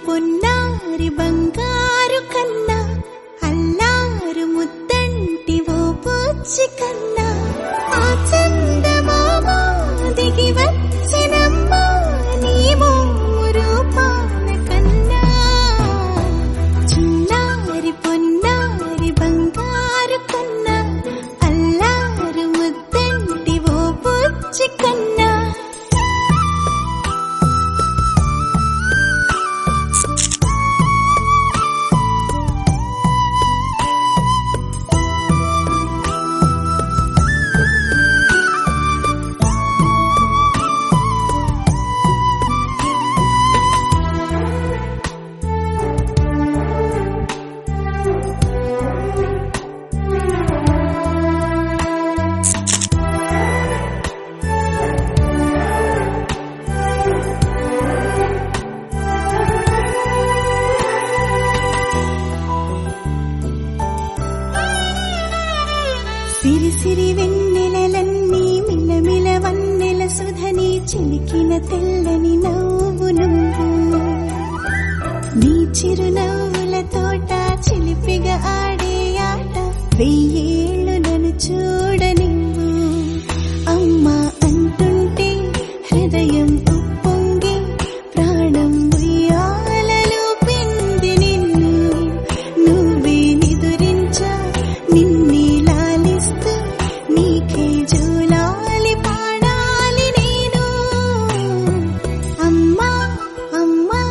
పొన్నారి బంగారు కన్నా అల్లారు ముద్దంటి ఓ పూచి కన్నా ఆ చందమామ దిగి వచ్చినమ్మా నీ రూపాన కన్నా చిన్నారి పొన్నారి బంగారు కన్నా అల్లారు ముద్దంటి ఓ పూచి కన్నా సిరి సిరి వెన్నెలలన్నీ మిలమిల వన్నెల సుధని చిలికిన తెల్లని నవ్వు నువ్వు నీ చిరునవ్వుల తోట చిలిపిగా ఆడే ఆట వెయ్యేళ్ళు నన్ను చూడనివ్వు అమ్మా అంటుంటే హృదయం ఉప్పొంగి ప్రాణం ఉయ్యాలలో పిండి నిన్ను నువ్వే నిదురించా నిన్నే నీకే జూలాలి పాడాలి నేను అమ్మా అమ్మా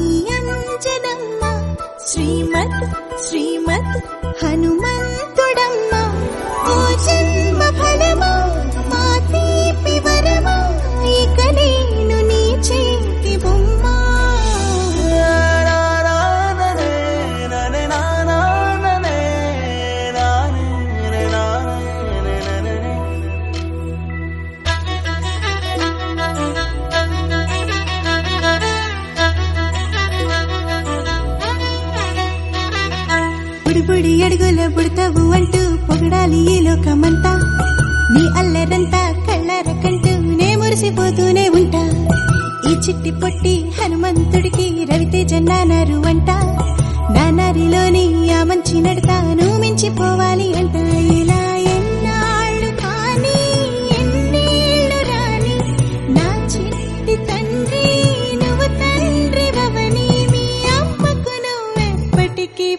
ఈ అంజనమ్మ శ్రీమత్ శ్రీమత్ హనుమంతుడమ్మ ఓ జన్మ ఫలమా మా తీపి వరమా ఇక నేను నీ చేతి బొమ్మ బుడి అడుగుల బుడతావు అంటూ పొగడాలి ఈ లోకమంతా నీ అల్లరంతా కళ్ళరకంటూ నే మురిసిపోతూనే ఉంటా ఈ చిట్టి పొట్టి హనుమంతుడికి రవితేజ నానారు అంట నానారిలోని ఆ మంచి నడతాను మించిపోవాలి అంట ఇలా ఎన్నాళ్ళు కానీ ఎన్నేళ్ళు రాని నా చిట్టి తండ్రి నువ్వు తండ్రి వవని మీ అమ్మకు నువ్వెప్పటికీ